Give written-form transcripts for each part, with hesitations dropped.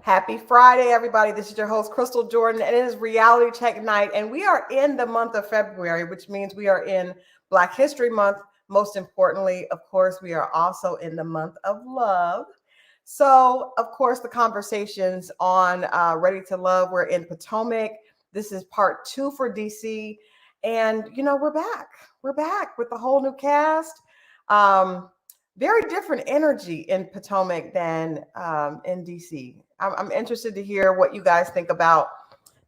Happy Friday, everybody. This is your host, Crystal Jordan, and it is Reality Check Night. And we are in the month of February, which means we are in Black History Month. Most importantly, of course, we are also in the month of love. So, of course, the conversations on Ready to Love, we're in Potomac. This is part 2 for DC. And, we're back. We're back with the whole new cast. Very different energy in Potomac than in DC. I'm interested to hear what you guys think about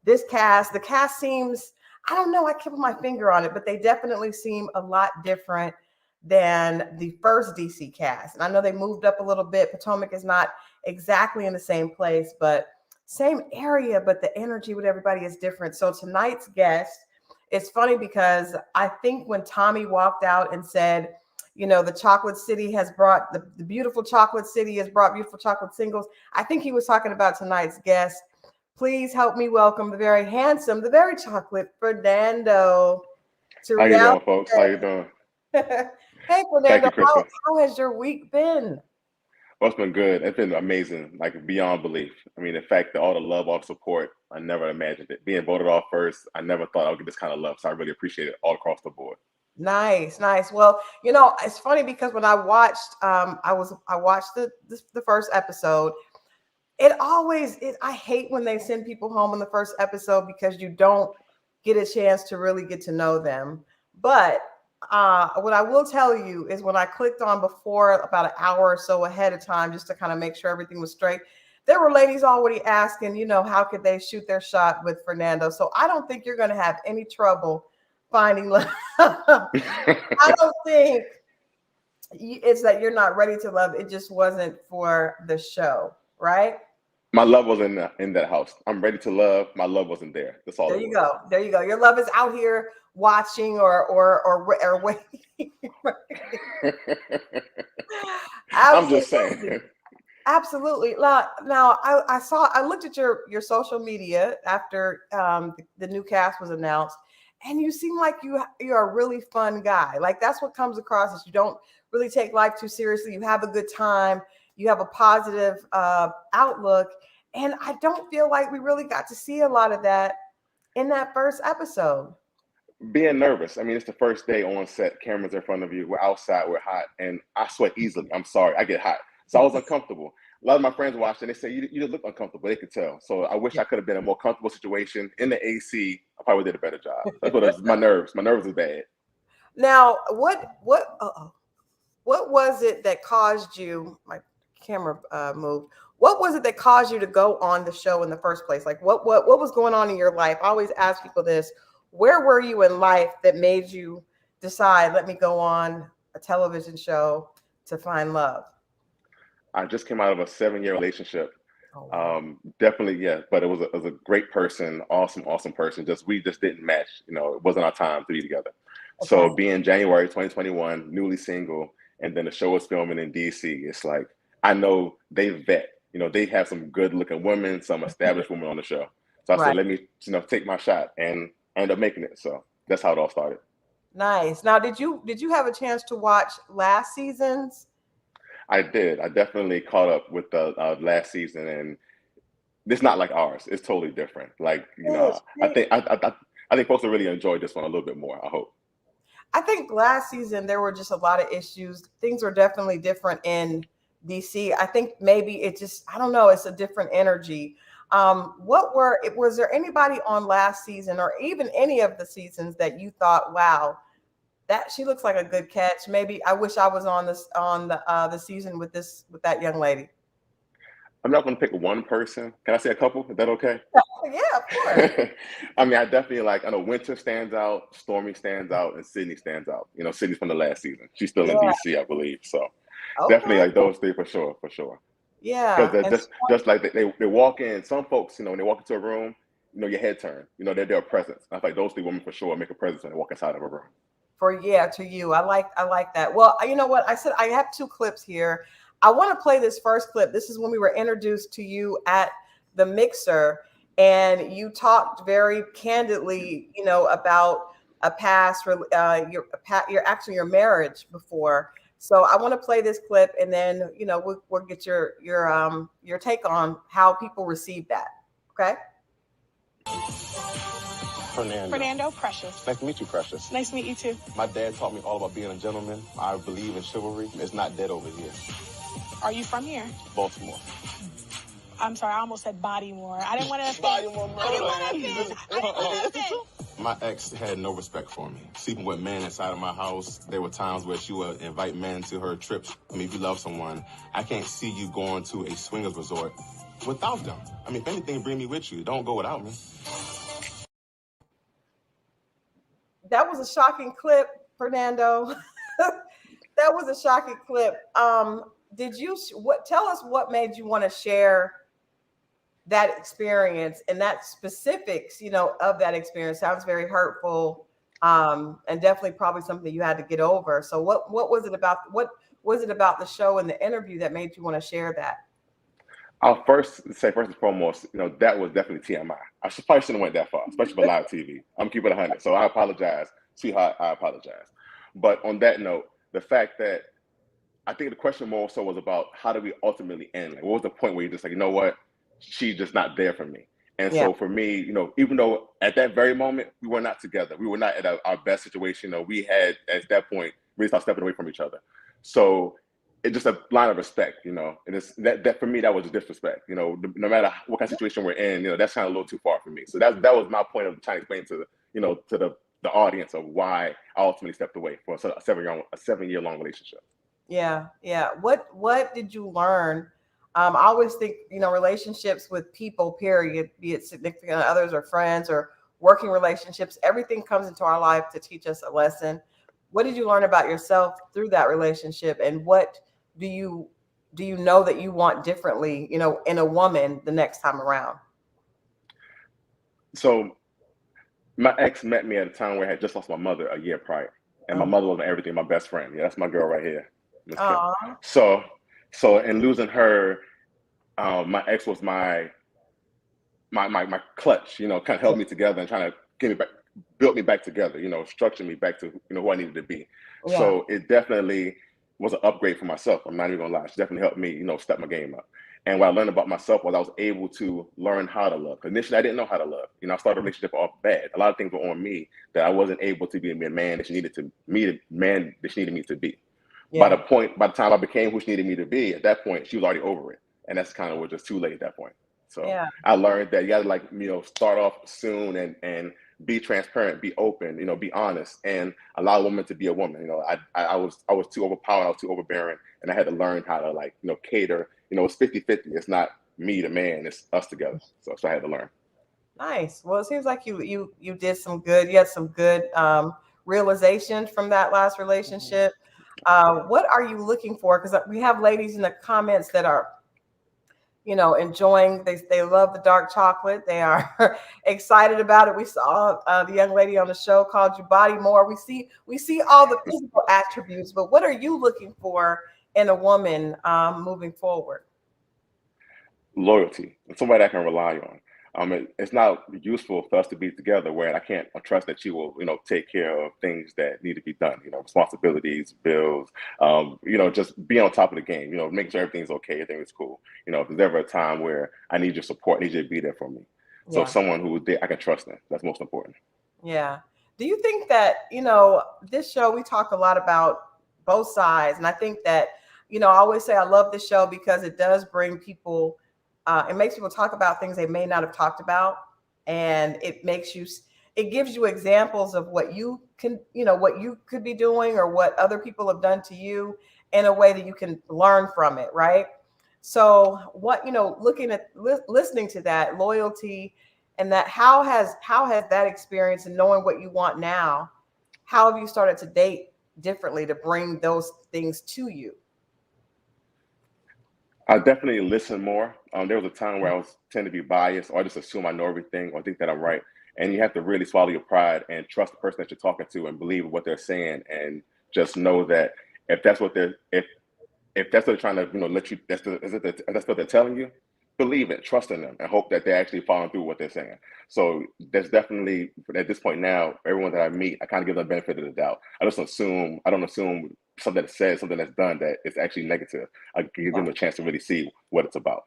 this cast. The cast seems, I don't know, I can't put my finger on it, but they definitely seem a lot different than the first DC cast. And I know they moved up a little bit. Potomac is not exactly in the same place, but same area, but the energy with everybody is different. So tonight's guest, it's funny because I think when Tommy walked out and said, the chocolate city has brought the beautiful chocolate city has brought beautiful chocolate singles. I think he was talking about tonight's guest. Please help me welcome the very handsome, the very chocolate Fernando to How you reality. doing, folks? How you doing? Hey, Thank Fernando, you, Crystal. how has your week been? Well, it's been good. It's been amazing, like beyond belief. I mean, in fact, all the love, all the support, I never imagined it. Being voted off first, I never thought I would get this kind of love. So I really appreciate it all across the board. Nice, nice. Well, it's funny because when I watched, I watched the first episode. I hate when they send people home in the first episode because you don't get a chance to really get to know them. But what I will tell you is when I clicked on before about an hour or so ahead of time, just to kind of make sure everything was straight, there were ladies already asking, how could they shoot their shot with Fernando? So I don't think you're going to have any trouble finding love. I don't think it's that you're not ready to love. It just wasn't for the show, right? My love was in that house. I'm ready to love. My love wasn't there. That's all There it you was. go. There you go. Your love is out here watching or waiting. I'm just saying. Absolutely. Absolutely. Now I looked at your social media after the new cast was announced, and you seem like you're a really fun guy. Like that's what comes across is you don't really take life too seriously. You have a good time. You have a positive outlook, and I don't feel like we really got to see a lot of that in that first episode. Being nervous. I mean, it's the first day on set. Cameras in front of you. We're outside. We're hot, and I sweat easily. I'm sorry. I get hot, so I was uncomfortable. A lot of my friends watched and they say you look uncomfortable. They could tell. So I wish I could have been in a more comfortable situation in the AC. I probably did a better job. That's what it is. My nerves. My nerves is bad. Now, what was it that caused you? My camera moved. What was it that caused you to go on the show in the first place? Like, what was going on in your life? I always ask people this: where were you in life that made you decide, let me go on a television show to find love? I just came out of a 7-year relationship. Oh, wow. Definitely, yeah. But it was a great person, awesome person. We just didn't match. It wasn't our time to be together. Okay. So being January 2021, newly single, and then the show was filming in DC, it's like I know they vet. They have some good looking women, some established women on the show. So I Right. said, let me, take my shot, and I ended up making it. So that's how it all started. Nice. Now, did you have a chance to watch last season's? I did. I definitely caught up with the last season, and it's not like ours. It's totally different. Like Yes. I think folks will really enjoy this one a little bit more. I hope. I think last season there were just a lot of issues. Things were definitely different in DC. I think maybe I don't know, it's a different energy. Was there anybody on last season or even any of the seasons that you thought, wow, that she looks like a good catch? Maybe I wish I was on the season with that young lady. I'm not going to pick one person. Can I say a couple? Is that okay? Yeah, of course. I mean, I know Winter stands out, Stormy stands out, and Sydney stands out. Sydney's from the last season. She's still in Yeah. DC, I believe. So definitely Okay. like those three for sure, for sure. Because Yeah. they're And just like they walk in. Some folks, when they walk into a room, your head turn. They're a presence. I feel like those three women for sure make a presence when they walk inside of a room. to you. I like that. Well, you know what? I said I have two clips here. I want to play this first clip. This is when we were introduced to you at the mixer, and you talked very candidly, about a past, your marriage before. So I want to play this clip, and then we'll get your take on how people receive that. Okay. Fernando, Precious. Nice to meet you, Precious. Nice to meet you too. My dad taught me all about being a gentleman. I believe in chivalry. It's not dead over here. Are you from here? Baltimore. I'm sorry, I almost said Bodymore. I didn't want to offend. I didn't want to offend. My ex had no respect for me. Sleeping with men inside of my house. There were times where she would invite men to her trips. I mean, if you love someone, I can't see you going to a swingers resort without them. I mean, if anything, bring me with you. Don't go without me. That was a shocking clip, Fernando. That was a shocking clip. Tell us what made you want to share that experience and that specifics, of that experience? Sounds very hurtful, and definitely probably something you had to get over. So what was it about? What was it about the show and the interview that made you want to share that? I'll first and foremost, that was definitely TMI. Probably shouldn't have went that far, especially for live TV. I'm keeping it 100. So I apologize, sweetheart. I apologize. But on that note, the fact that I think the question more so was about how do we ultimately end? Like, what was the point where you're just like, you know what? She's just not there for me. And Yeah. so for me, even though at that very moment, we were not together, we were not at our best situation, we had at that point really started stepping away from each other. So it's just a line of respect, and it's that for me, that was a disrespect, no matter what kind of situation we're in, that's kind of a little too far for me. So that was my point of trying to explain to the audience of why I ultimately stepped away for a 7-year long relationship. Yeah. What did you learn? I always think, relationships with people, period, be it significant others or friends or working relationships, everything comes into our life to teach us a lesson. What did you learn about yourself through that relationship? And what do you know that you want differently, in a woman the next time around? So my ex met me at a time where I had just lost my mother a year prior. And my mother wasn't everything, my best friend. Yeah, that's my girl right here. Miss Kim. So in losing her, my ex was my clutch, kind of held me together and trying to get me back, built me back together, structured me back to, who I needed to be. Yeah. So it definitely was an upgrade for myself. I'm not even gonna lie. She definitely helped me, step my game up. And what I learned about myself was I was able to learn how to love. Initially, I didn't know how to love. I started a relationship off bad. A lot of things were on me that I wasn't able to be a man that she needed me to be. Yeah. By the time I became who she needed me to be, at that point, she was already over it. And that's kind of was just too late at that point. So yeah. I learned that you gotta start off soon and be transparent, be open, be honest, and allow a woman to be a woman. I was too overpowered, I was too overbearing, and I had to learn how to cater. It's 50-50. It's not me, the man, it's us together. So I had to learn. Nice. Well, it seems like you did some good. You had some good realizations from that last relationship. What are you looking for? Because we have ladies in the comments that are, enjoying. They love the dark chocolate. They are excited about it. We saw the young lady on the show called you Bodymore. We see all the physical attributes, but what are you looking for in a woman moving forward? Loyalty, somebody I can rely on. It's not useful for us to be together where I can't trust that she will, take care of things that need to be done, responsibilities, bills, just be on top of the game, making sure everything's okay, everything is cool. If there's ever a time where I need your support, I need you to be there for me. So someone who I can trust them, that's most important. Yeah. Do you think that, this show, we talk a lot about both sides. And I think that, I always say I love this show because it does bring people, it makes people talk about things they may not have talked about. And it gives you examples of what you can, what you could be doing or what other people have done to you in a way that you can learn from it. Right. So what, listening to that loyalty and that, how has that experience and knowing what you want now, how have you started to date differently to bring those things to you? I definitely listen more. There was a time where I tend to be biased or just assume I know everything or think that I'm right. And you have to really swallow your pride and trust the person that you're talking to and believe what they're saying and just know that if that's what they're trying to let you, that's what they're telling you, believe it, trust in them, and hope that they're actually following through what they're saying. So there's definitely, at this point now, everyone that I meet, I kind of give them the benefit of the doubt. I don't assume something that's said, something that's done that is actually negative. I give them a chance to really see what it's about.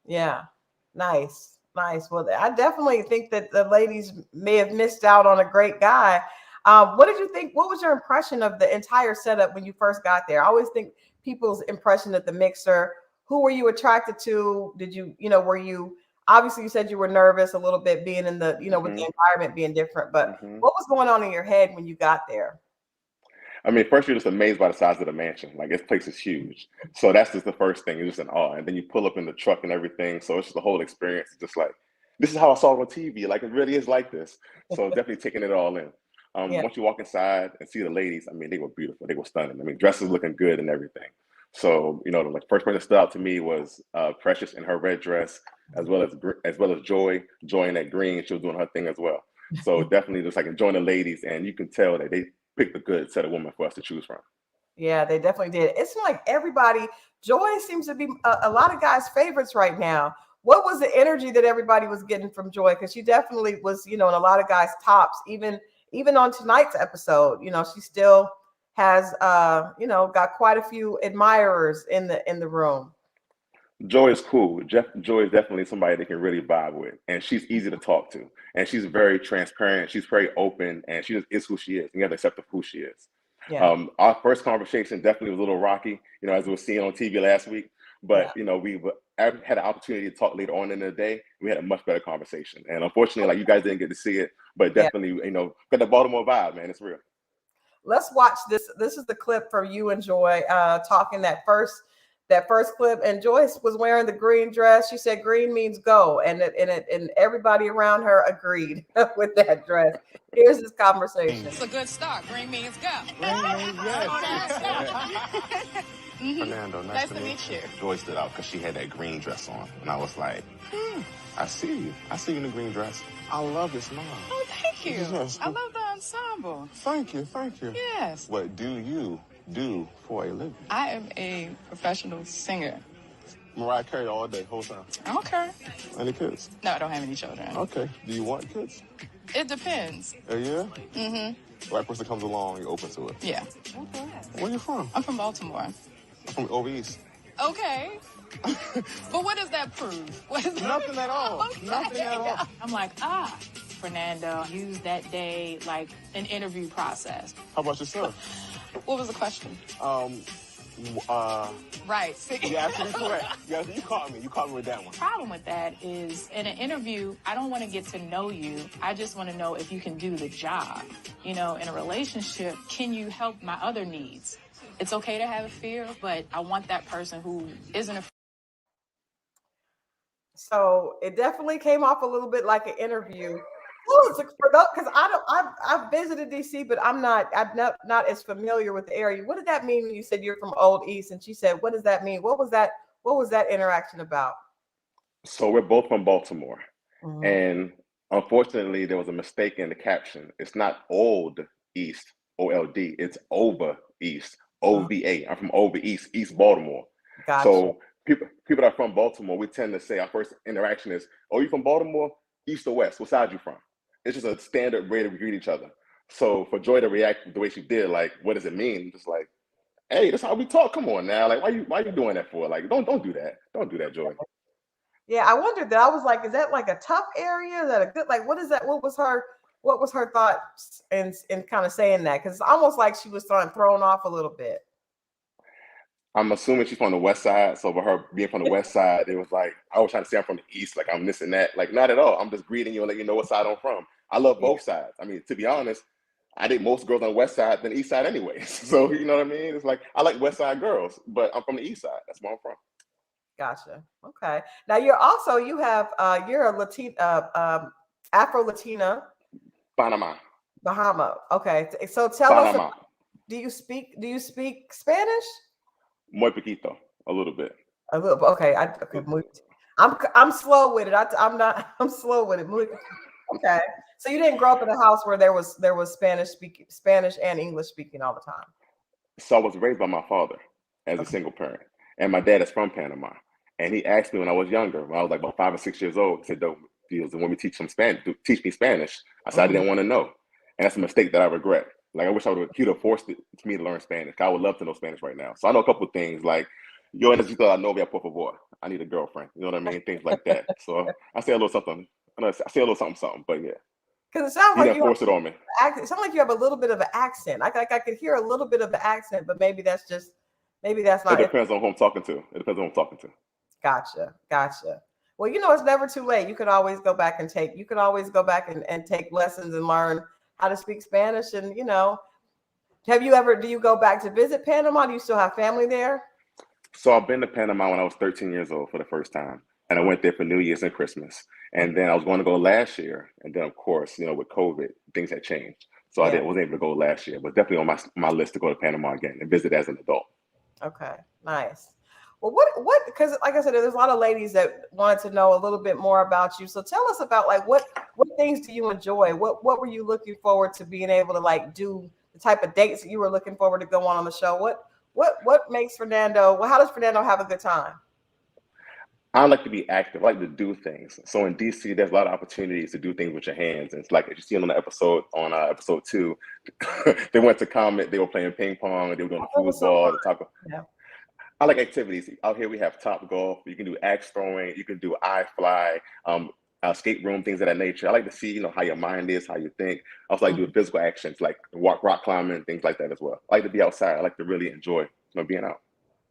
Yeah. Nice. Nice. Well, I definitely think that the ladies may have missed out on a great guy. What did you think? What was your impression of the entire setup when you first got there? I always think people's impression of the mixer. Who were you attracted to? Did you, were you, obviously you said you were nervous a little bit being in the, with the environment being different, but what was going on in your head when you got there? I mean, first you're just amazed by the size of the mansion. Like, this place is huge. So that's just the first thing. You're just in awe. And then you pull up in the truck and everything. So it's just the whole experience. It's just like, this is how I saw it on TV. Like, it really is like this. So definitely taking it all in. Once you walk inside and see the ladies, I mean, they were beautiful. They were stunning. I mean, dresses looking good and everything. So, the like first person that stood out to me was Precious in her red dress, as well as Joy in that green. She was doing her thing as well. So definitely just like enjoying the ladies, and you can tell that they picked a good set of women for us to choose from. Yeah, they definitely did. It's like everybody, Joy seems to be a lot of guys' favorites right now. What was the energy that everybody was getting from Joy? Because she definitely was, in a lot of guys' tops. Even on tonight's episode, she still has, got quite a few admirers in the room. Joy is cool. Joy is definitely somebody that can really vibe with, and she's easy to talk to, and she's very transparent. She's very open, and she just is who she is. And you have to accept who she is. Yeah. Our first conversation definitely was a little rocky, as we were seeing on TV last week. But we had an opportunity to talk later on in the day. We had a much better conversation, and unfortunately, like, you guys didn't get to see it, but definitely, got the Baltimore vibe, man. It's real. Let's watch this. This is the clip from you and Joy talking that first clip, and Joyce was wearing the green dress. She said green means go, and everybody around her agreed with that dress. Here's this conversation. It's a good start. Green means go. Green means Fernando, nice to meet you. Joy stood out because she had that green dress on, and I was like, I see you. I see you in the green dress. I love your smile. Oh, thank you. Yes. I love the ensemble. Thank you. Yes. What do you do for a living? I am a professional singer. Mariah Carey all day, whole time. Okay. Any kids? No, I don't have any children. Okay. Do you want kids? It depends. Yeah? Mm-hmm. Right person comes along, you're open to it. Yeah. Okay. Where you from? I'm from Baltimore. I'm from over east. Okay. But what does that prove? Nothing at all. Okay. Nothing at all. I'm like, Fernando used that day like an interview process. How about yourself? What was the question? Right. You're absolutely correct. You caught me. You caught me with that one. Problem with that is, in an interview, I don't want to get to know you. I just want to know if you can do the job. In a relationship, can you help my other needs? It's okay to have a fear, but I want that person who isn't afraid. So it definitely came off a little bit like an interview. Because I've visited DC, but I'm not as familiar with the area. What did that mean when you said you're from Old East? And she said, what does that mean? What was that interaction about? So we're both from Baltimore, and unfortunately, there was a mistake in the caption. It's not Old East, O-L-D. It's Over East, O-V-A. I'm from Over East, East Baltimore. Gotcha. So people that are from Baltimore, we tend to say our first interaction is, "Oh, you from Baltimore? East or West? What side you from?" It's just a standard way to greet each other. So for Joy to react the way she did, like, what does it mean? Just like, hey, that's how we talk. Come on now. Like, why you doing that for? Like, don't do that. Don't do that, Joy. Yeah, I wondered that. I was like, is that like a tough area? Is that a good, like, what is that? What was her thoughts in kind of saying that? Because it's almost like she was thrown off a little bit. I'm assuming she's from the West Side. So for her being from the West Side, it was like, I was trying to say I'm from the East, like I'm this and that. Like, not at all. I'm just greeting you and letting you know what side I'm from. I love both sides. I mean, to be honest, I think most girls on the West Side than the East Side anyways. So, you know what I mean? It's like, I like West Side girls, but I'm from the East Side. That's where I'm from. Gotcha. Okay. Now you're a Latina, Afro-Latina. Bahama. Okay. So tell us, do you speak Spanish? Muy poquito, a little bit. A little. Okay. I'm slow with it. I'm slow with it. Okay. So you didn't grow up in a house where there was Spanish and English speaking all the time. So I was raised by my father as a single parent, and my dad is from Panama. And he asked me when I was younger, when I was like about 5 or 6 years old, he said, "Do you want me to teach me Spanish?" I said I didn't want to know, and that's a mistake that I regret. Like I wish he'd have forced me to learn Spanish. I would love to know Spanish right now. So I know a couple of things like yo necesito la novia por favor. I need a girlfriend. You know what I mean? Things like that. So I say a little something. I say a little something, but yeah. Because it sounds He like didn't you force it on me. it sounds like you have a little bit of an accent. I could hear a little bit of an accent, but maybe that's It not it. depends on who I'm talking to. It depends on who I'm talking to. Gotcha. Well, it's never too late. You could always go back and take lessons and learn how to speak Spanish. And, do you go back to visit Panama? Do you still have family there? So I've been to Panama when I was 13 years old for the first time. And I went there for New Year's and Christmas. And then I was going to go last year. And then, of course, with COVID, things had changed. So I wasn't able to go last year, but definitely on my list to go to Panama again and visit as an adult. Okay, nice. Well, because like I said, there's a lot of ladies that wanted to know a little bit more about you. So tell us about like what things do you enjoy? What were you looking forward to being able to like do, the type of dates that you were looking forward to go on the show? What makes Fernando, how does Fernando have a good time? I like to be active. I like to do things. So in DC, there's a lot of opportunities to do things with your hands. And it's like, as you see on the episode, episode 2, they went to Comet, they were playing ping pong, they were doing the foosball, the taco. Yeah. I like activities. Out here we have Top Golf. You can do axe throwing. You can do iFly, escape room, things of that nature. I like to see, how your mind is, how you think. I also like to do physical actions like rock climbing, things like that as well. I like to be outside. I like to really enjoy being out.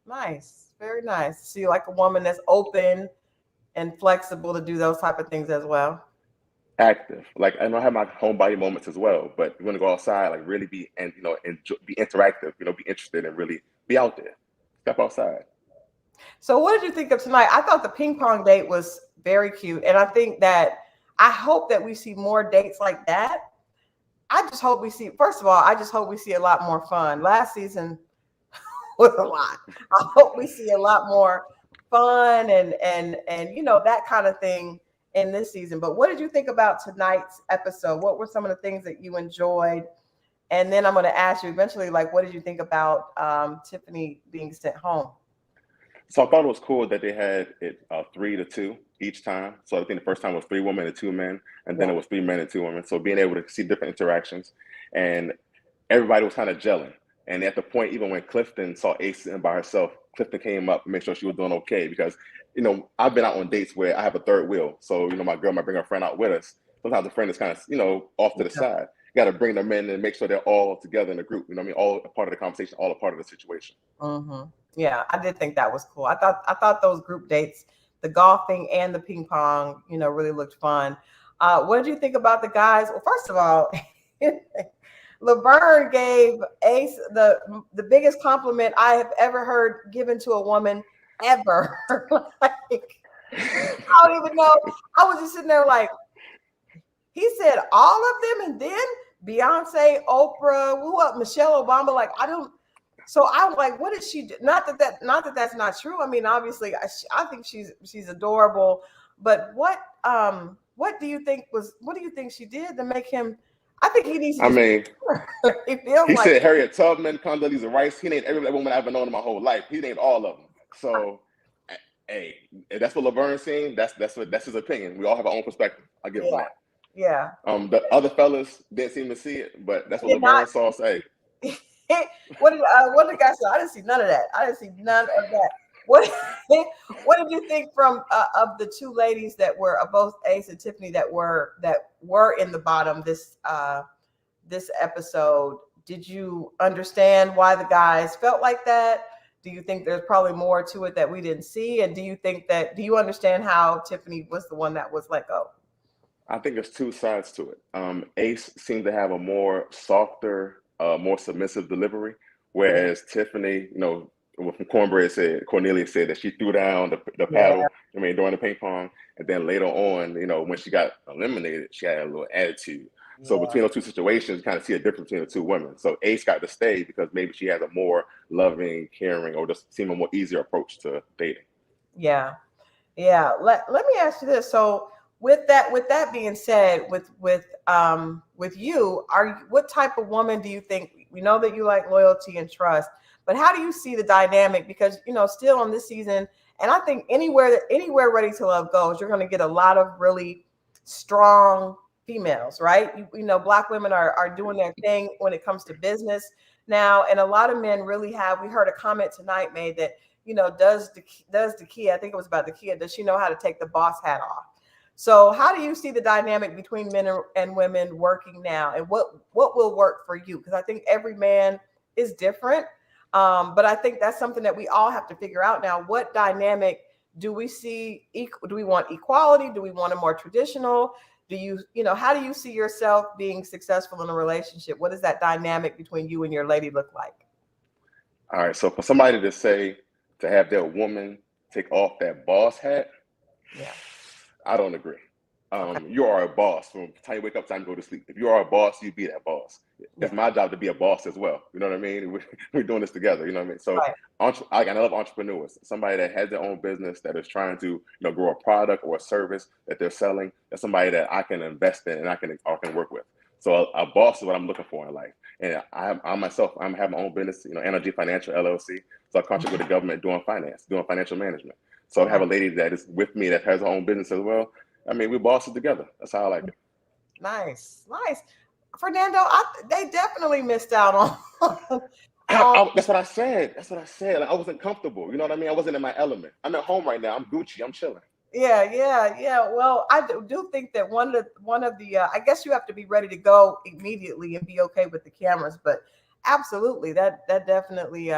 Nice. Very nice. See, like a woman that's open and flexible to do those type of things as well. Active. Like I have my homebody moments as well, but you want to go outside, like really be be interactive, be interested and really be out there. Step outside. So what did you think of tonight? I thought the ping pong date was very cute. And I hope that we see more dates like that. I just hope we see a lot more fun. Last season was a lot. I hope we see a lot more fun and that kind of thing in this season. But what did you think about tonight's episode? What were some of the things that you enjoyed? And then I'm going to ask you eventually, like, what did you think about Tiffany being sent home? So I thought it was cool that they had it 3-2 each time. So I think the first time was 3 women and 2 men, and then it was 3 men and 2 women. So being able to see different interactions, and everybody was kind of gelling. And at the point, even when Clifton saw Ace sitting by herself, Clifton came up and made sure she was doing okay. Because, I've been out on dates where I have a third wheel. So, my girl might bring her friend out with us. Sometimes the friend is kind of, off to the side. You got to bring them in and make sure they're all together in a group. All a part of the conversation, all a part of the situation. Mm-hmm. Yeah, I did think that was cool. I thought those group dates, the golfing and the ping pong, really looked fun. What did you think about the guys? Well, first of all, Laverne gave Ace the biggest compliment I have ever heard given to a woman ever. I don't even know. I was just sitting there like, he said all of them, and then Beyonce, Oprah, who up, Michelle Obama. Like So I'm like, what did she do? Not that that's not true. I mean, obviously, I think she's adorable. But what do you think she did to make him? I think he needs to. He said Harriet Tubman, Condoleezza Rice. He named every woman I've ever known in my whole life. He named all of them. So, hey, if that's what Laverne's saying, that's his opinion. We all have our own perspective. I give him that. Yeah. The other fellas didn't seem to see it, but that's what Laverne saw. Say. What did the guy say? I didn't see none of that. What did you think from of the 2 ladies that were both Ace and Tiffany that were in the bottom this episode? Did you understand why the guys felt like that? Do you think there's probably more to it that we didn't see? And do you understand how Tiffany was the one that was let go? I think there's 2 sides to it. Ace seemed to have a more softer, more submissive delivery, whereas Tiffany, from Cornelia said that she threw down the paddle, during the ping pong. And then later on, when she got eliminated, she had a little attitude. Yeah. So between those 2 situations, you kind of see a difference between the 2 women. So Ace got to stay because maybe she has a more loving, caring, or just seem a more easier approach to dating. Yeah. Let me ask you this. So with that being said, with you, what type of woman do you think? We know that you like loyalty and trust, but how do you see the dynamic? Because still on this season, and I think anywhere Ready to Love goes, you're going to get a lot of really strong females, right? You know, Black women are doing their thing when it comes to business now, and a lot of men really have. We heard a comment tonight made that, you know, does the Kia? I think it was about the Kia. Does she know how to take the boss hat off? So, how do you see the dynamic between men and women working now, and what will work for you? Because I think every man is different, but I think that's something that we all have to figure out now. What dynamic do we see? Do we want equality? Do we want a more traditional? Do you know, how do you see yourself being successful in a relationship? What does that dynamic between you and your lady look like? All right. So for somebody to say to have their woman take off that boss hat, Yeah. I don't agree. Okay. You are a boss from the time you wake up to time you go to sleep. If you are a boss, you be that boss. It's Yeah. my job to be a boss as well. You know what I mean? We're doing this together. You know what I mean? So Right. I love entrepreneurs. Somebody that has their own business that is trying to, you know, grow a product or a service that they're selling. That's somebody that I can invest in and I can work with. So a boss is what I'm looking for in life. And I myself, I'm having my own business, you know, Energy Financial LLC. So I contract with the government doing finance, doing financial management. So I have a lady that is with me that has her own business as well. I mean, we're bosses together. That's how I like it. Nice, nice. Fernando, they definitely missed out on. That's what I said. That's what I said. Like, I wasn't comfortable. You know what I mean? I wasn't in my element. I'm at home right now. I'm Gucci. I'm chilling. Yeah. Well, I do think that one of the I guess you have to be ready to go immediately and be okay with the cameras, but absolutely that definitely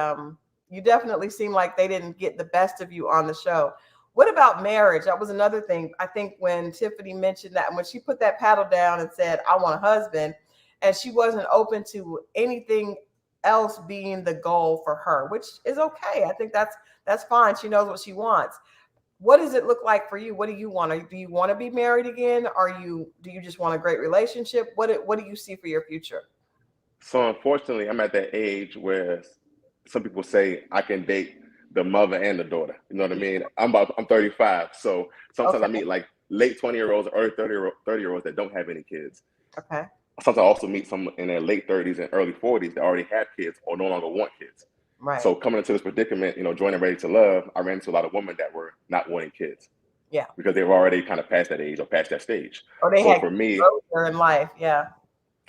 you definitely seem like they didn't get the best of you on the show. What about marriage? That was another thing. I think when Tiffany mentioned that, when she put that paddle down and said, "I want a husband," and she wasn't open to anything else being the goal for her, which is okay. I think that's fine. She knows what she wants. What does it look like for you? What do you want? Do you want to be married again? Do you just want a great relationship? What do you see for your future? So unfortunately, I'm at that age where some people say I can date the mother and the daughter. You know what I mean? I'm 35, so sometimes I Okay. meet like late 20-year-olds or early 30-year-olds that don't have any kids. Okay. Sometimes I also meet some in their late 30s and early 40s that already have kids or no longer want kids. Right. So coming into this predicament, you know, joining Ready to Love, I ran into a lot of women that were not wanting kids Yeah. because they were already kind of past that age or past that stage. Or they So had for me, exposure in life. Yeah.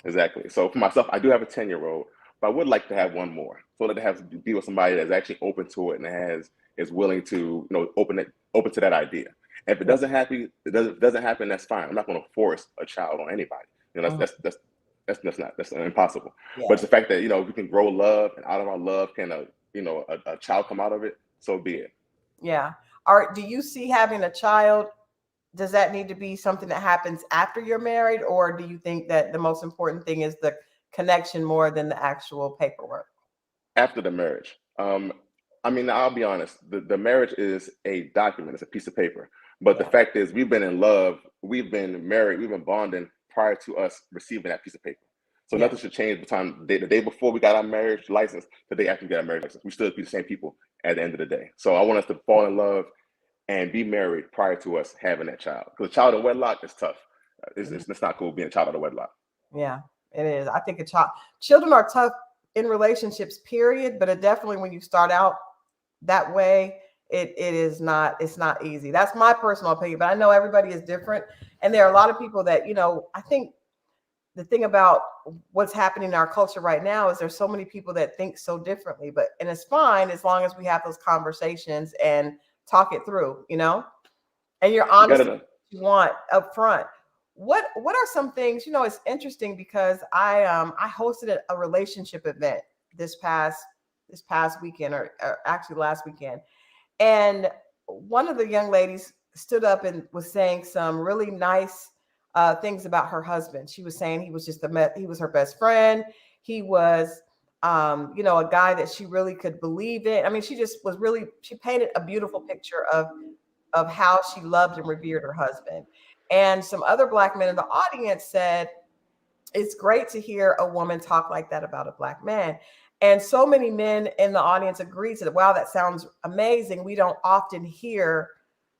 exactly. So for myself, I do have a 10-year-old, but I would like to have one more. So that to have to be with somebody that's actually open to it and is willing to, you know, open to that idea. If it Yeah. doesn't happen, it doesn't happen, that's fine. I'm not going to force a child on anybody. You know, Mhm. that's impossible. But Yeah. it's the fact that, you know, we can grow love, and out of our love can a child come out of it. So be it. Yeah. Do you see having a child? Does that need to be something that happens after you're married, or do you think that the most important thing is the connection more than the actual paperwork? After the marriage. I mean, I'll be honest, the marriage is a document, it's a piece of paper. But the Yeah. fact is, we've been in love, we've been married, we've been bonding prior to us receiving that piece of paper. So Yeah. nothing should change between the day before we got our marriage license, the day after we got our marriage license. We still be the same people at the end of the day. So I want us to fall in love and be married prior to us having that child. Because a child in wedlock is tough. It's not cool being a child out of wedlock. Yeah, it is. I think children are tough in relationships, period. But it definitely, when you start out that way, it is not, it's not easy. That's my personal opinion. But I know everybody is different. And there are a lot of people that, you know, I think the thing about what's happening in our culture right now is there's so many people that think so differently. And it's fine as long as we have those conversations and talk it through, you know, and you're You honest gotta what you want up front. What are some things, you know, it's interesting because I hosted a relationship event this past weekend, or actually last weekend, and one of the young ladies stood up and was saying some really nice things about her husband. She was saying he was he was her best friend. He was you know, a guy that she really could believe in. I mean, she painted a beautiful picture of how she loved and revered her husband. And some other Black men in the audience said, it's great to hear a woman talk like that about a Black man. And so many men in the audience agreed to that. Wow, that sounds amazing. We don't often hear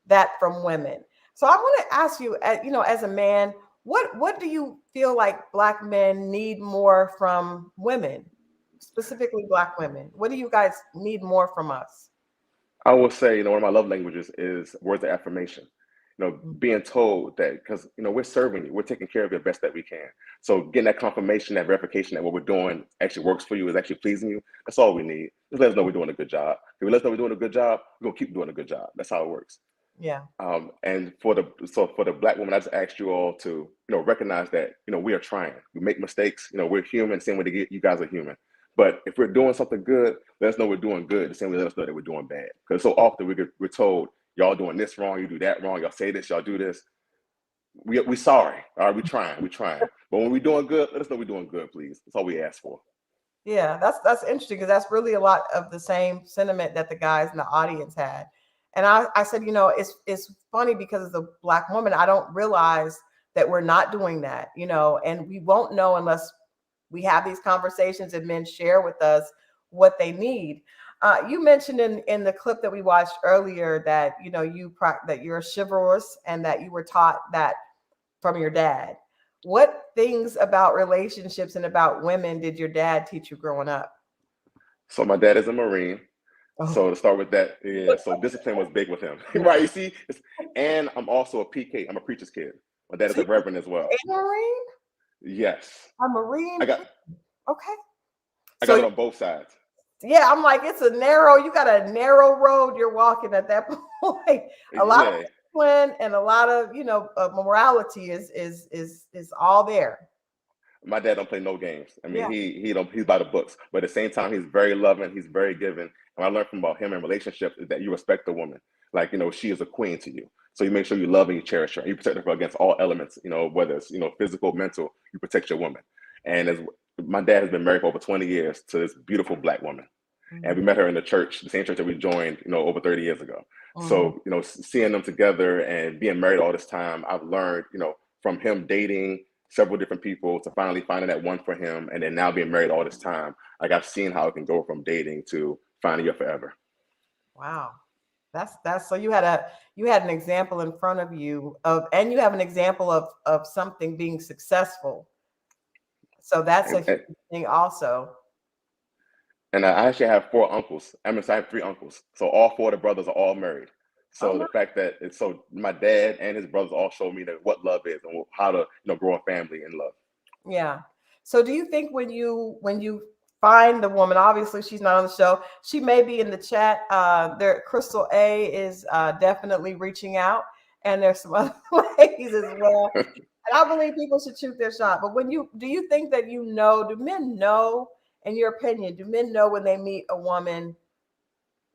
that from women. So I want to ask you, you know, as a man, what do you feel like Black men need more from women, specifically Black women? What do you guys need more from us? I will say, you know, one of my love languages is words of affirmation. being told that, because we're serving you, we're taking care of you the best that we can. So getting that confirmation, that verification that what we're doing actually works for you, is actually pleasing you. That's all we need. Just let us know we're doing a good job. If we let us know we're doing a good job, we're gonna keep doing a good job. That's how it works. Yeah. And for the Black woman, I just asked you all to recognize that we are trying. We make mistakes. We're human. Same way you guys are human. But if we're doing something good, let us know we're doing good. The same way let us know that we're doing bad. Because so often we're told, y'all doing this wrong, you do that wrong, y'all say this, y'all do this. We sorry. All right, we trying. But when we're doing good, let us know we're doing good, please. That's all we ask for. Yeah, that's interesting, because that's really a lot of the same sentiment that the guys in the audience had. And I said, it's funny, because as a Black woman, I don't realize that we're not doing that, and we won't know unless we have these conversations and men share with us what they need. You mentioned in the clip that we watched earlier that that you're chivalrous and that you were taught that from your dad. What things about relationships and about women did your dad teach you growing up? So my dad is a Marine. Oh. So to start with that, yeah. So discipline was big with him, right? You see, and I'm also a PK. I'm a preacher's kid. My dad is a reverend as well. A Marine? Yes. A Marine? Okay. I got it on both sides. Yeah, I'm like, you got a narrow road you're walking at that point. A lot of discipline and a lot of, morality is all there. My dad don't play no games. I mean, he's by the books, but at the same time, he's very loving. He's very giving. And I learned from about him in relationships is that you respect the woman. Like, she is a queen to you. So you make sure you love and you cherish her. You protect her against all elements, whether it's, physical, mental, you protect your woman. And as my dad has been married for over 20 years to this beautiful Black woman. Mm-hmm. And we met her in the church, the same church that we joined, over 30 years ago. Mm-hmm. So, seeing them together and being married all this time, I've learned, from him dating several different people to finally finding that one for him, and then now being married all this time, like I've seen how it can go from dating to finding your forever. Wow, that's so you had an example in front of you and you have an example of something being successful. So that's a huge thing also. And I actually have 4 uncles. I have 3 uncles, so all 4 of the brothers are all married. So the fact that my dad and his brothers all showed me what love is and how to grow a family in love. Yeah. So do you think when you find the woman, obviously she's not on the show, she may be in the chat. Crystal A is definitely reaching out, and there's some other ladies as well. And I believe people should shoot their shot. But do you think that do men know, in your opinion, do men know when they meet a woman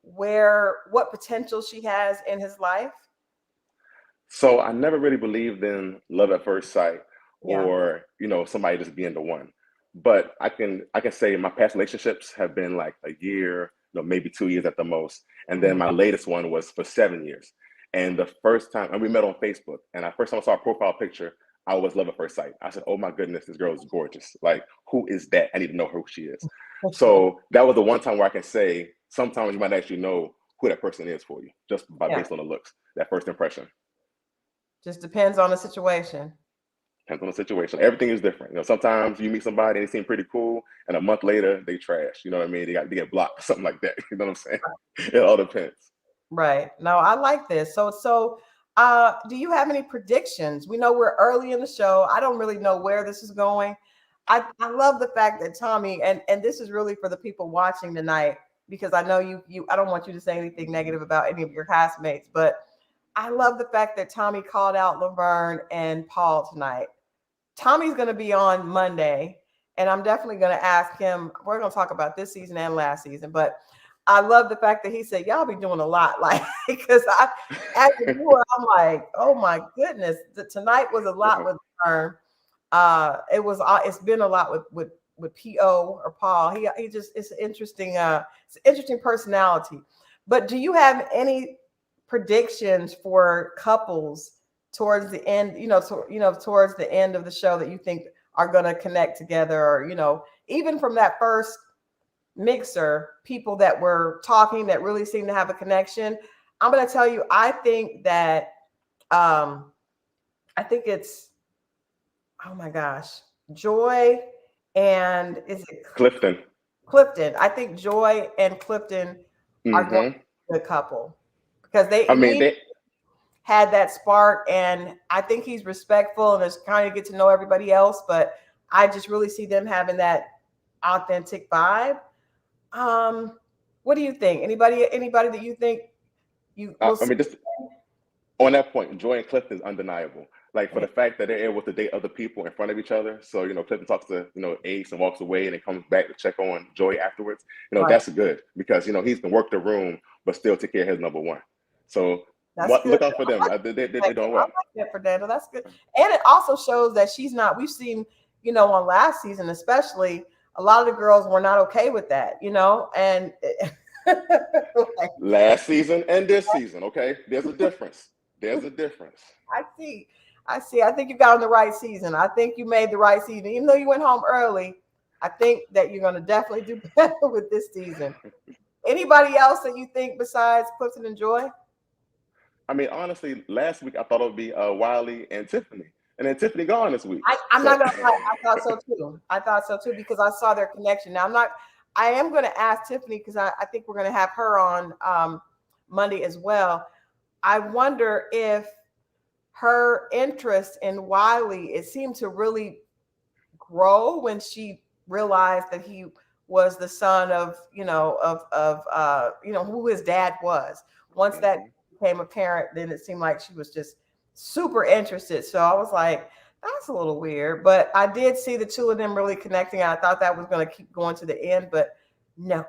what potential she has in his life? So I never really believed in love at first sight or, somebody just being the one. But I can say my past relationships have been like a year, maybe 2 years at the most. And then my latest one was for 7 years. And the first time, and we met on Facebook, and the first time I saw a profile picture, I was love at first sight. I said, oh my goodness, this girl is gorgeous. Like, who is that? I need to know who she is. So that was the one time where I can say, sometimes you might actually know who that person is for you, just based on the looks, that first impression. Just depends on the situation. Depends on the situation. Everything is different. Sometimes you meet somebody and they seem pretty cool, and a month later they trash. You know what I mean? They get blocked or something like that. You know what I'm saying? It all depends. Right. No, I like this. So do you have any predictions? We know we're early in the show. I don't really know where this is going. I love the fact that Tommy, and this is really for the people watching tonight, because I know you I don't want you to say anything negative about any of your castmates, but I love the fact that Tommy called out Laverne and Paul tonight. Tommy's going to be on Monday, and I'm definitely going to ask him. We're going to talk about this season and last season, but I love the fact that he said, y'all be doing a lot. Like, because as a viewer, I'm like, oh my goodness, tonight was a lot with Laverne. It's been a lot with PO or Paul. He just, it's interesting personality. But do you have any predictions for couples towards the end, towards the end of the show that you think are going to connect together, or, even from that first mixer, people that were talking that really seem to have a connection? I'm going to tell you, I think that, I think it's, oh my gosh, Joy and is it Clifton? I think Joy and Clifton are going to be a couple, because they had that spark, and I think he's respectful and is kind of get to know everybody else. But I just really see them having that authentic vibe. What do you think? Anybody that you think you will I see? mean, just on that point, Joy and Clifton is undeniable. Like for the fact that they're able to date other people in front of each other. So, Clifton talks to, Ace and walks away and then comes back to check on Joy afterwards. Right. That's good because, he's been work the room, but still take care of his number one. So That's good. look out for them. They're doing well. I like that, Fernando. That's good. And it also shows that she's not, we've seen, on last season, especially, a lot of the girls were not okay with that, and like, Last season and this season, okay? There's a difference. There's a difference. I see. I think you got on the right season. I think you made the right season. Even though you went home early, I think that you're going to definitely do better with this season. Anybody else that you think besides Clifton and Joy? I mean, honestly, last week I thought it would be Wiley and Tiffany. And then Tiffany gone this week. I'm not going to lie. I thought so too because I saw their connection. Now, I am going to ask Tiffany because I think we're going to have her on Monday as well. I wonder if her interest in Wiley, it seemed to really grow when she realized that he was the son of, who his dad was. Once that became apparent, then it seemed like she was just super interested. So I was like, that's a little weird. But I did see the two of them really connecting. I thought that was going to keep going to the end, but no.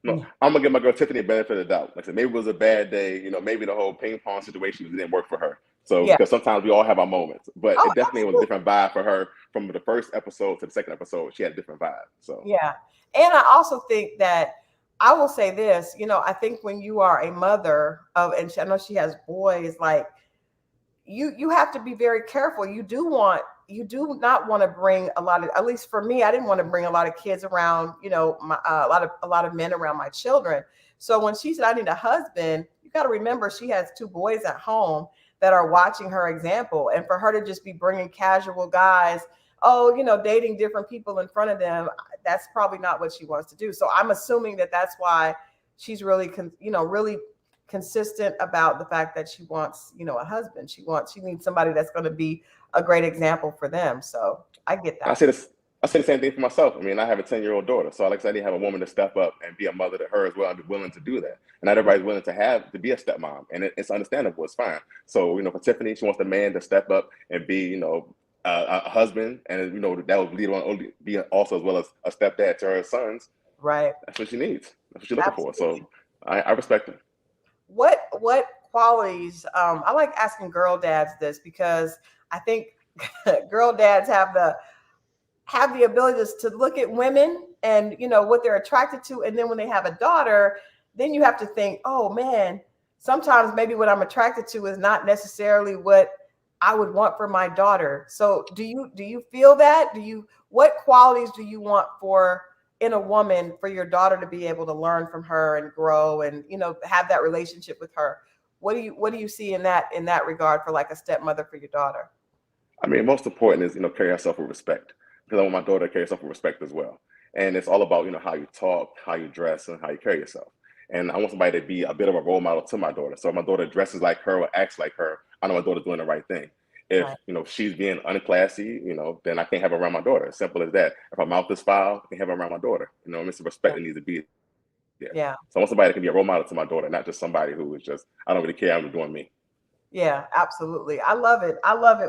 No, I'm gonna give my girl Tiffany a benefit of the doubt. Like I said, maybe it was a bad day. Maybe the whole ping pong situation didn't work for her. So because sometimes we all have our moments, but it definitely was a different vibe for her from the first episode to the second episode. She had a different vibe. So yeah, and I also think that I will say this. I think when you are a mother of, and I know she has boys, like you have to be very careful. You do not want to bring a lot of, at least for me, I didn't want to bring a lot of kids around, a lot of men around my children. So when she said, I need a husband, you got to remember she has two boys at home that are watching her example. And for her to just be bringing casual guys, dating different people in front of them, that's probably not what she wants to do. So I'm assuming that that's why she's really, really consistent about the fact that she wants, a husband. She needs somebody that's going to be a great example for them. So I get that. I say the same thing for myself. I mean, I have a 10-year-old daughter. So like I said, I need to have a woman to step up and be a mother to her as well and be willing to do that. And not everybody's willing to be a stepmom. And it's understandable. It's fine. So, for Tiffany, she wants the man to step up and be, a husband. And, that would lead on be also as well as a stepdad to her sons. Right. That's what she needs. That's what she's looking for. So I respect her. What qualities, I like asking girl dads this because I think girl dads have the ability to look at women and what they're attracted to, and then when they have a daughter, then you have to think, oh man, sometimes maybe what I'm attracted to is not necessarily what I would want for my daughter. So do you feel that? What qualities do you want in a woman for your daughter to be able to learn from her and grow and have that relationship with her? What do you see in that regard for like a stepmother for your daughter? I mean, most important is carry yourself with respect, because I want my daughter to carry herself with respect as well. And it's all about how you talk, how you dress, and how you carry yourself. And I want somebody to be a bit of a role model to my daughter. So if my daughter dresses like her or acts like her, I know my daughter's doing the right thing. If she's being unclassy, then I can't have her around my daughter. Simple as that. If her mouth is foul, I can't have her around my daughter. It's the respect that needs to be there. Yeah. So I want somebody that can be a role model to my daughter, not just somebody who is just, I don't really care, I'm doing me. Yeah, absolutely. I love it.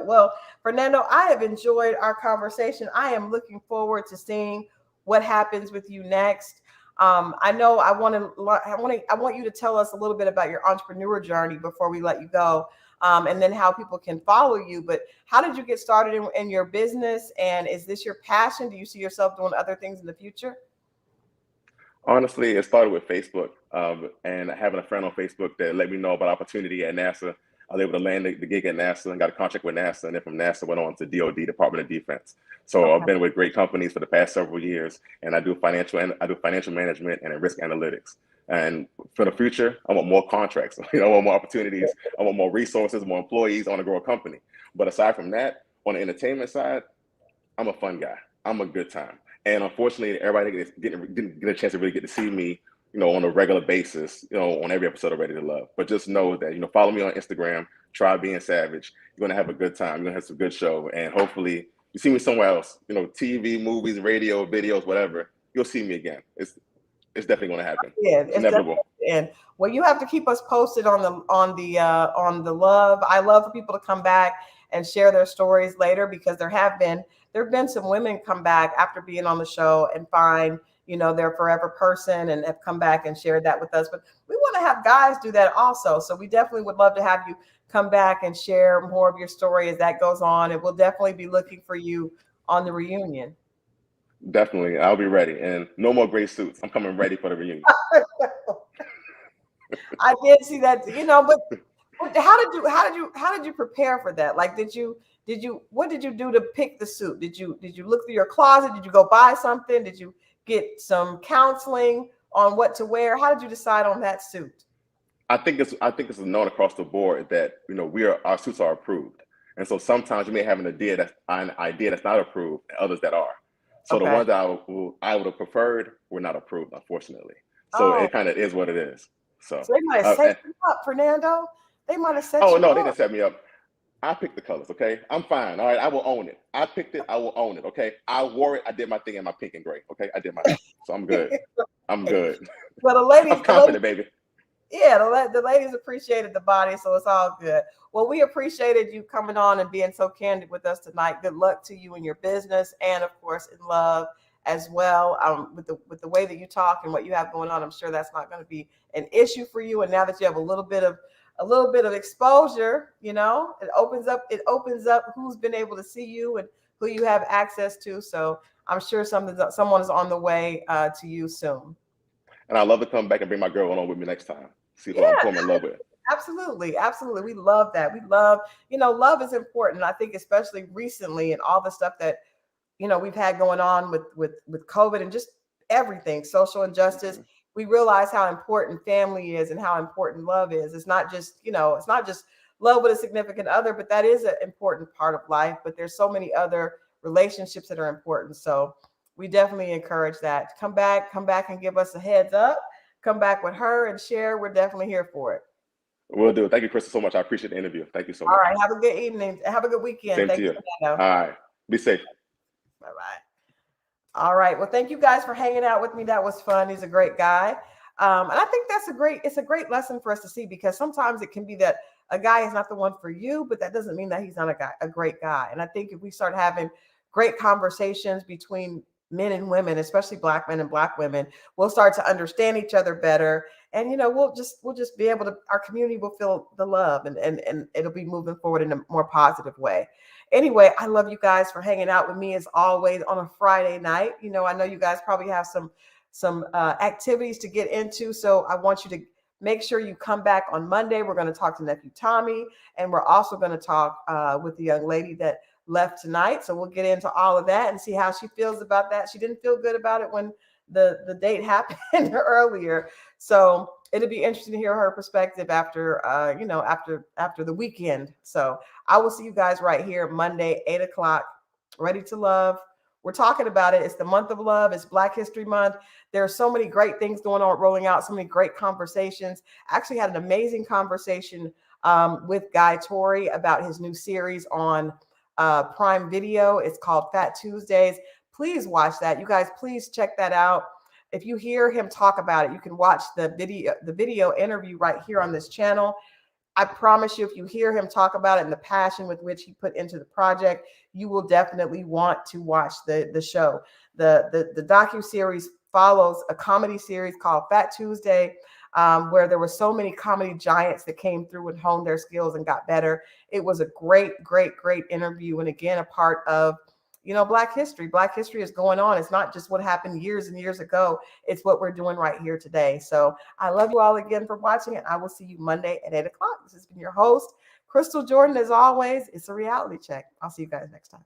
Well, Fernando, I have enjoyed our conversation. I am looking forward to seeing what happens with you next. I know I want you to tell us a little bit about your entrepreneur journey before we let you go. And then how people can follow you. But how did you get started in your business? And is this your passion? Do you see yourself doing other things in the future? Honestly, it started with Facebook and having a friend on Facebook that let me know about opportunity at NASA. I was able to land the gig at NASA and got a contract with NASA. And then from NASA went on to DOD, Department of Defense. So I've been with great companies for the past several years, and I do financial management and risk analytics. And for the future, I want more contracts. I want more opportunities. I want more resources, more employees. I want to grow a company. But aside from that, on the entertainment side, I'm a fun guy. I'm a good time. And unfortunately, everybody didn't get a chance to really get to see me on a regular basis, on every episode of Ready to Love. But just know that, follow me on Instagram, try being savage. You're going to have a good time. You're going to have some good show. And hopefully you see me somewhere else, TV, movies, radio, videos, whatever. You'll see me again. It's definitely going to happen. Yeah, it's inevitable. And well, you have to keep us posted on the love. I love for people to come back and share their stories later, because there have been some women come back after being on the show and find their forever person and have come back and shared that with us. But we want to have guys do that also. So we definitely would love to have you come back and share more of your story as that goes on. And we'll definitely be looking for you on the reunion. Definitely. I'll be ready. And no more gray suits. I'm coming ready for the reunion. I did see that, but how did you prepare for that? Like, what did you do to pick the suit? Did you look through your closet? Did you go buy something? Did you get some counseling on what to wear? How did you decide on that suit? I think it's known across the board that our suits are approved, and so sometimes you may have an idea that's not approved, and others that are. So okay. The ones that I would have preferred were not approved, unfortunately. So It kind of is what it is. So they might have set you up, Fernando. They might have set you up. Oh no, they didn't set me up. I picked the colors, okay? I'm fine. All right, I will own it. I picked it, I will own it, okay? I wore it, I did my thing in my pink and gray, okay? I did my thing. So I'm good. I'm good. Well, the ladies, I'm confident, baby. Yeah, the ladies appreciated the body, so it's all good. Well, we appreciated you coming on and being so candid with us tonight. Good luck to you in your business and, of course, in love as well. With the way that you talk and what you have going on, I'm sure that's not going to be an issue for you. And now that you have a little bit of exposure, it opens up who's been able to see you and who you have access to. So I'm sure someone is on the way to you soon. And I'd love to come back and bring my girl on with me next time. See who I'm in love with. Absolutely. Absolutely. We love that. We love, love is important. I think especially recently and all the stuff that, we've had going on with COVID and just everything, social injustice. Mm-hmm. We realize how important family is and how important love is. It's not just love with a significant other, but that is an important part of life. But there's so many other relationships that are important. So we definitely encourage that. Come back and give us a heads up. Come back with her and share. We're definitely here for it. Will do. Thank you, Crystal, so much. I appreciate the interview. Thank you so much. All right. Have a good evening. Have a good weekend. Same to you. All right. Be safe. Bye-bye. All right. Well, thank you guys for hanging out with me. That was fun. He's a great guy. And I think it's a great lesson for us to see, because sometimes it can be that a guy is not the one for you, but that doesn't mean that he's not a great guy. And I think if we start having great conversations between men and women, especially Black men and Black women, we'll start to understand each other better. And, we'll just be able to, our community will feel the love and it'll be moving forward in a more positive way. Anyway, I love you guys for hanging out with me as always on a Friday night. I know you guys probably have some activities to get into. So I want you to make sure you come back on Monday. We're going to talk to nephew Tommy, and we're also going to talk with the young lady that left tonight. So we'll get into all of that and see how she feels about that. She didn't feel good about it when the date happened earlier. So it'll be interesting to hear her perspective after the weekend. So I will see you guys right here Monday, 8:00, Ready to Love. We're talking about it. It's the month of love. It's Black History Month. There are so many great things going on, rolling out, so many great conversations. I actually had an amazing conversation with Guy Torrey about his new series on Prime Video. It's called Fat Tuesdays. Please watch that. You guys, please check that out. If you hear him talk about it, you can watch the video interview right here on this channel. I promise you, if you hear him talk about it and the passion with which he put into the project, you will definitely want to watch the show. The docu-series follows a comedy series called Fat Tuesday, where there were so many comedy giants that came through and honed their skills and got better. It was a great interview. And again, a part of, Black history. Black history is going on. It's not just what happened years and years ago. It's what we're doing right here today. So I love you all again for watching, and I will see you Monday at 8:00. This has been your host, Crystal Jordan. As always, it's a reality check. I'll see you guys next time.